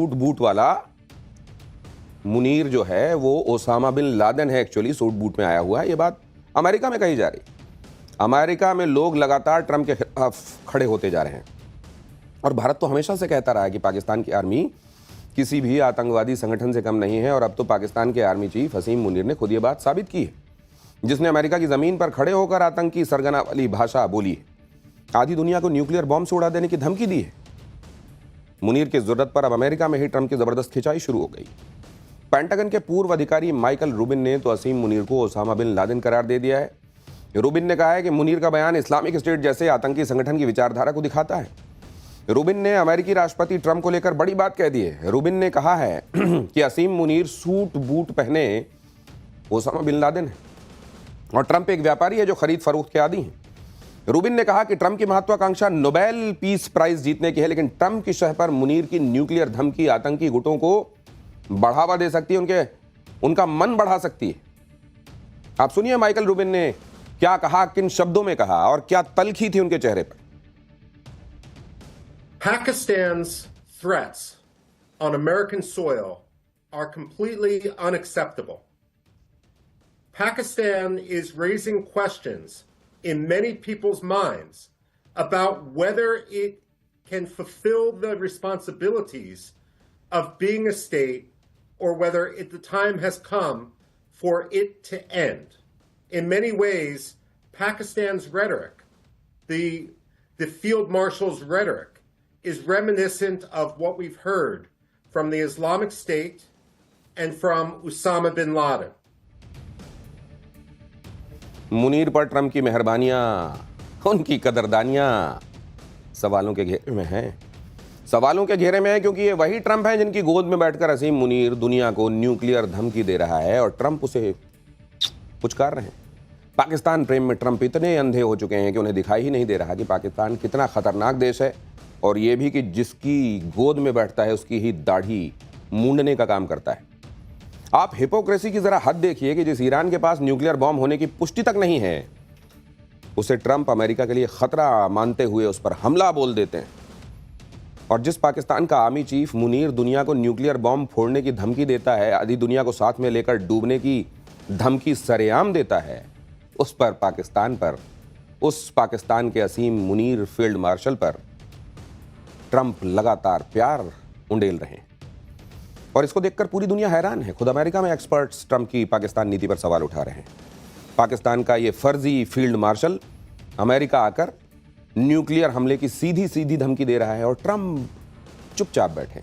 Suit boot वाला मुनीर जो है वो ओसामा बिन लादेन है। एक्चुअली सूट बूट में आया हुआ है। ये बात अमेरिका में कही जा रही। अमेरिका में लोग लगातार ट्रंप के खिलाफ खड़े होते जा रहे हैं और भारत तो हमेशा से कहता रहा है कि पाकिस्तान की आर्मी किसी भी आतंकवादी संगठन से कम नहीं है। और अब तो पाकिस्तान के आर्मी चीफ असीम मुनीर ने खुद ये बात साबित की है, जिसने अमेरिका की जमीन पर खड़े होकर आतंकी सरगना वाली भाषा बोली है, आधी दुनिया को न्यूक्लियर बॉम्ब से उड़ा देने की धमकी दी है। मुनीर की जरूरत पर अब अमेरिका में ही ट्रंप की जबरदस्त खिंचाई शुरू हो गई। पेंटागन के पूर्व अधिकारी माइकल रूबिन ने तो असीम मुनीर को ओसामा बिन लादेन करार दे दिया है। रूबिन ने कहा है कि मुनीर का बयान इस्लामिक स्टेट जैसे आतंकी संगठन की विचारधारा को दिखाता है। रूबिन ने अमेरिकी राष्ट्रपति ट्रंप को लेकर बड़ी बात कह दी है। रूबिन ने कहा है कि असीम मुनीर सूट बूट पहने ओसामा बिन लादेन है और ट्रंप एक व्यापारी है जो खरीद फरोख्त के आदी हैं। रूबिन ने कहा कि ट्रंप की महत्वाकांक्षा नोबेल पीस प्राइज जीतने की है, लेकिन ट्रंप की शह पर मुनीर की न्यूक्लियर धमकी आतंकी गुटों को बढ़ावा दे सकती है, उनका मन बढ़ा सकती है। आप सुनिए माइकल रूबिन ने क्या कहा, किन शब्दों में कहा और क्या तलखी थी उनके चेहरे पर। Pakistan's threats on American soil are completely unacceptable. Pakistan is raising questions in many people's minds about whether it can fulfill the responsibilities of being a state or whether the time has come for it to end. In many ways, Pakistan's rhetoric, the field marshal's rhetoric, is reminiscent of what we've heard from the Islamic State and from Osama bin Laden. Munir पर Trump की मेहरबानियां, उनकी कदरदानियां सवालों के घेरे में हैं। सवालों के घेरे में है क्योंकि ये वही ट्रंप हैं जिनकी गोद में बैठकर असीम मुनीर दुनिया को न्यूक्लियर धमकी दे रहा है और ट्रंप उसे पुचकार रहे हैं। पाकिस्तान प्रेम में ट्रंप इतने अंधे हो चुके हैं कि उन्हें दिखाई ही नहीं दे रहा कि पाकिस्तान कितना खतरनाक देश है और ये भी कि जिसकी गोद में बैठता है उसकी ही दाढ़ी मूंडने का काम करता है। आप हिपोक्रेसी की जरा हद देखिए कि जिस ईरान के पास न्यूक्लियर बॉम्ब होने की पुष्टि तक नहीं है, उसे ट्रंप अमेरिका के लिए खतरा मानते हुए उस पर हमला बोल देते हैं। और जिस पाकिस्तान का आर्मी चीफ मुनीर दुनिया को न्यूक्लियर बॉम्ब फोड़ने की धमकी देता है, आधी दुनिया को साथ में लेकर डूबने की धमकी सरेआम देता है, उस पाकिस्तान के असीम मुनीर फील्ड मार्शल पर ट्रंप लगातार प्यार उंडेल रहे हैं। और इसको देखकर पूरी दुनिया हैरान है। खुद अमेरिका में एक्सपर्ट्स ट्रंप की पाकिस्तान नीति पर सवाल उठा रहे हैं। पाकिस्तान का ये फर्जी फील्ड मार्शल अमेरिका आकर न्यूक्लियर हमले की सीधी सीधी धमकी दे रहा है और ट्रंप चुपचाप बैठे।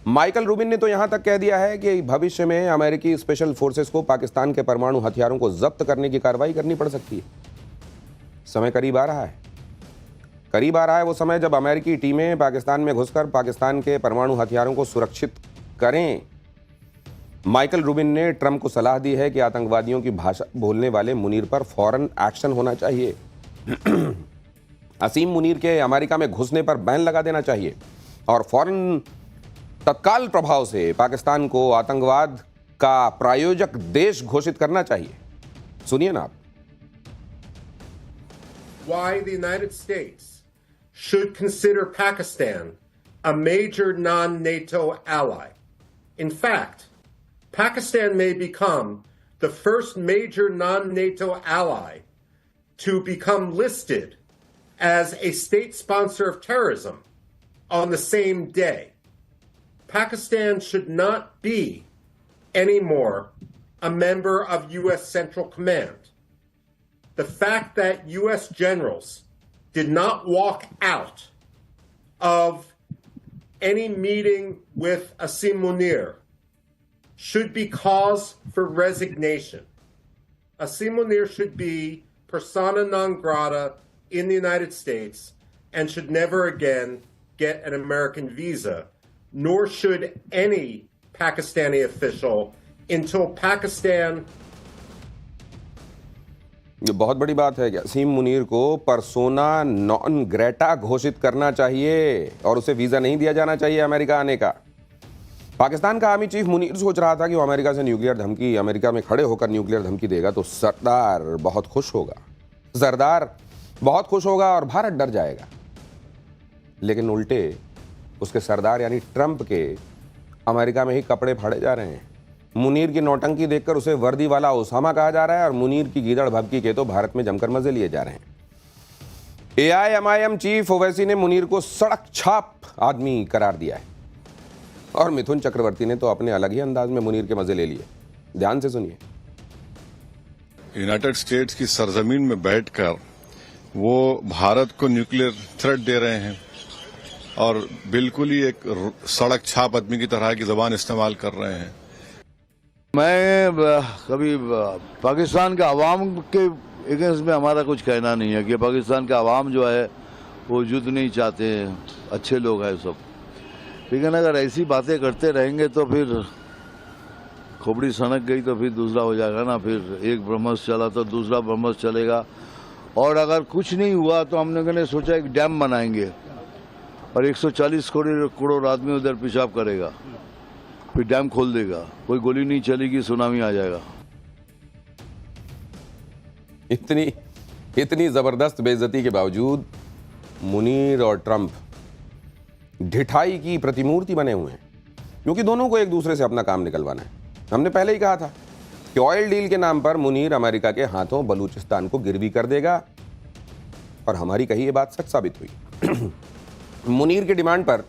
माइकल रूबिन ने तो यहां तक कह दिया है कि भविष्य में अमेरिकी स्पेशल फोर्सेस को पाकिस्तान के परमाणु हथियारों को जब्त करने की कार्रवाई करनी पड़ सकती है। समय करीब आ रहा है वो समय जब अमेरिकी टीमें पाकिस्तान में घुसकर पाकिस्तान के परमाणु हथियारों को सुरक्षित करें। माइकल रूबिन ने ट्रंप को सलाह दी है कि आतंकवादियों की भाषा बोलने वाले मुनीर पर फौरन एक्शन होना चाहिए। असीम मुनीर के अमेरिका में घुसने पर बैन लगा देना चाहिए और फौरन तत्काल प्रभाव से पाकिस्तान को आतंकवाद का प्रायोजक देश घोषित करना चाहिए। सुनिए ना आप। Why the United States should consider Pakistan a major non-NATO ally. In fact, Pakistan may become the first major non-NATO ally to become listed as a state sponsor of terrorism on the same day. Pakistan should not be anymore a member of U.S. Central Command. The fact that U.S. generals did not walk out of any meeting with Asim Munir should be cause for resignation. Asim Munir should be persona non grata in the United States and should never again get an American visa, nor should any Pakistani official until Pakistan. ये बहुत बड़ी बात है कि असीम मुनीर को persona non Greta घोषित करना चाहिए और उसे वीजा नहीं दिया जाना चाहिए अमेरिका आने का। पाकिस्तान का आर्मी चीफ मुनीर सोच रहा था कि वो अमेरिका से न्यूक्लियर धमकी, अमेरिका में खड़े होकर न्यूक्लियर धमकी देगा तो सरदार बहुत खुश होगा और भारत डर जाएगा। लेकिन उल्टे उसके सरदार यानी ट्रंप के अमेरिका में ही कपड़े फाड़े जा रहे हैं। मुनीर की नौटंकी देखकर उसे वर्दी वाला ओसामा कहा जा रहा है और मुनीर की गीदड़ भभकी के तो भारत में जमकर मजे लिए जा रहे हैं। AIMIM चीफ ओवैसी ने मुनीर को सड़क छाप आदमी करार दिया है और मिथुन चक्रवर्ती ने तो अपने अलग ही अंदाज में मुनीर के मजे ले लिए। ध्यान से सुनिए। यूनाइटेड स्टेट्स की सरजमीन में बैठकर वो भारत को न्यूक्लियर थ्रेट दे रहे हैं और बिल्कुल ही एक सड़क छाप आदमी की तरह की जबान इस्तेमाल कर रहे हैं। मैं कभी पाकिस्तान के अवाम के अगेंस्ट में हमारा कुछ कहना नहीं है कि पाकिस्तान का अवाम जो है वो युद्ध नहीं चाहते हैं, अच्छे लोग हैं सब। लेकिन अगर ऐसी बातें करते रहेंगे तो फिर खोपड़ी सनक गई तो फिर दूसरा हो जाएगा ना। फिर एक ब्रह्मस चला तो दूसरा ब्रह्मस चलेगा। और अगर कुछ नहीं हुआ तो हम लोगों ने सोचा एक डैम बनाएंगे और 140 करोड़ आदमी उधर पेशाब करेगा, फिर डैम खोल देगा, कोई गोली नहीं चलेगी, सुनामी आ जाएगा। इतनी जबरदस्त बेइज्जती के बावजूद मुनीर और ट्रंप ढिठाई की प्रतिमूर्ति बने हुए हैं, क्योंकि दोनों को एक दूसरे से अपना काम निकलवाना है। हमने पहले ही कहा था कि ऑयल डील के नाम पर मुनीर अमेरिका के हाथों बलूचिस्तान को गिरवी कर देगा और हमारी कही ये बात सच साबित हुई। मुनीर की डिमांड पर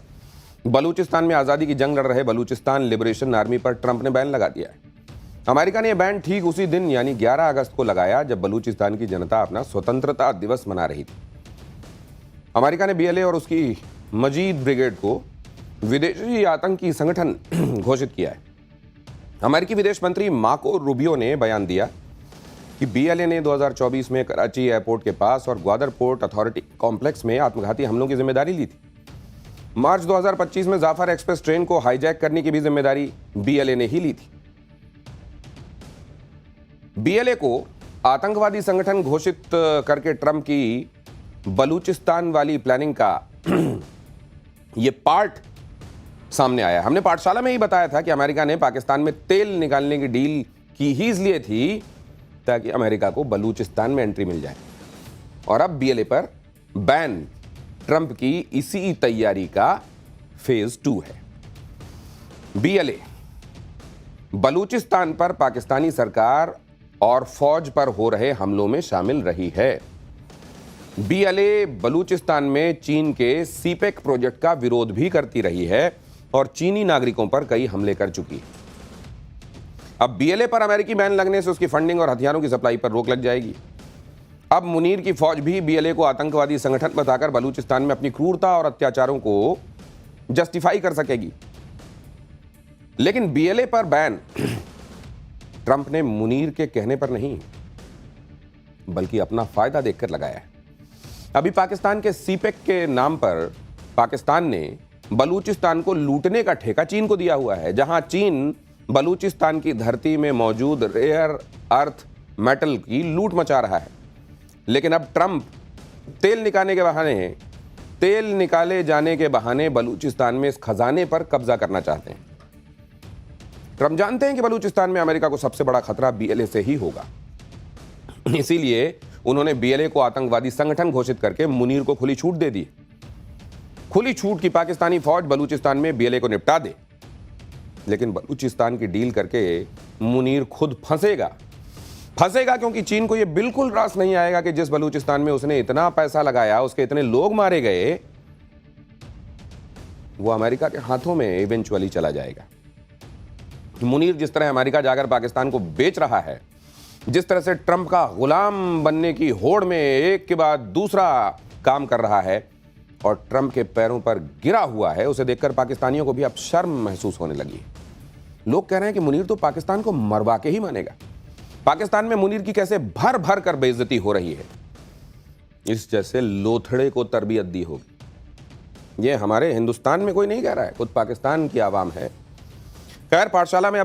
बलूचिस्तान में आज़ादी की जंग लड़ रहे बलूचिस्तान लिबरेशन आर्मी पर ट्रंप ने बैन लगा दिया है। अमेरिका ने यह बैन ठीक उसी दिन यानी 11 अगस्त को लगाया जब बलूचिस्तान की जनता अपना स्वतंत्रता दिवस मना रही थी। अमेरिका ने BLA और उसकी मजीद ब्रिगेड को विदेशी आतंकी संगठन घोषित किया है। अमेरिकी विदेश मंत्री मार्को रूबियो ने बयान दिया कि BLA ने 2024 में कराची एयरपोर्ट के पास और ग्वादर पोर्ट अथॉरिटी कॉम्प्लेक्स में आत्मघाती हमलों की जिम्मेदारी ली थी। मार्च 2025 में जाफर एक्सप्रेस ट्रेन को हाईजैक करने की भी जिम्मेदारी BLA ने ही ली थी। BLA को आतंकवादी संगठन घोषित करके ट्रंप की बलूचिस्तान वाली प्लानिंग का यह पार्ट सामने आया। हमने पाठशाला में ही बताया था कि अमेरिका ने पाकिस्तान में तेल निकालने की डील की ही इसलिए थी ताकि अमेरिका को बलूचिस्तान में एंट्री मिल जाए। और अब BLA पर बैन ट्रंप की इसी तैयारी का फेज 2 है। BLA बलूचिस्तान पर पाकिस्तानी सरकार और फौज पर हो रहे हमलों में शामिल रही है। BLA बलूचिस्तान में चीन के सीपेक प्रोजेक्ट का विरोध भी करती रही है और चीनी नागरिकों पर कई हमले कर चुकी है। अब BLA पर अमेरिकी बैन लगने से उसकी फंडिंग और हथियारों की सप्लाई पर रोक लग जाएगी। अब मुनीर की फौज भी BLA को आतंकवादी संगठन बताकर बलूचिस्तान में अपनी क्रूरता और अत्याचारों को जस्टिफाई कर सकेगी। लेकिन BLA पर बैन ट्रंप ने मुनीर के कहने पर नहीं बल्कि अपना फायदा देखकर लगाया है। अभी पाकिस्तान के सीपेक के नाम पर पाकिस्तान ने बलूचिस्तान को लूटने का ठेका चीन को दिया हुआ है, जहां चीन बलूचिस्तान की धरती में मौजूद रेयर अर्थ मेटल की लूट मचा रहा है। लेकिन अब ट्रंप तेल निकाले जाने के बहाने बलूचिस्तान में इस खजाने पर कब्जा करना चाहते हैं। ट्रंप जानते हैं कि बलूचिस्तान में अमेरिका को सबसे बड़ा खतरा BLA से ही होगा, इसीलिए उन्होंने BLA को आतंकवादी संगठन घोषित करके मुनीर को खुली छूट दे दी। खुली छूट की पाकिस्तानी फौज बलूचिस्तान में BLA को निपटा दे, लेकिन बलूचिस्तान की डील करके मुनीर खुद फंसेगा क्योंकि चीन को यह बिल्कुल रास नहीं आएगा कि जिस बलूचिस्तान में उसने इतना पैसा लगाया, उसके इतने लोग मारे गए, वो अमेरिका के हाथों में इवेंचुअली चला जाएगा। मुनीर जिस तरह अमेरिका जाकर पाकिस्तान को बेच रहा है, जिस तरह से ट्रंप का गुलाम बनने की होड़ में एक के बाद दूसरा काम कर रहा है और ट्रंप के पैरों पर गिरा हुआ है, उसे देखकर पाकिस्तानियों को भी अब शर्म महसूस होने लगी। लोग कह रहे हैं कि मुनीर तो पाकिस्तान को मरवा के ही मानेगा। पाकिस्तान में मुनीर की कैसे भर भर कर बेइज्जती हो रही है, इस जैसे लोथड़े को तरबियत दी होगी। यह हमारे हिंदुस्तान में कोई नहीं कह रहा है, खुद पाकिस्तान की आवाम है। खैर, पाठशाला में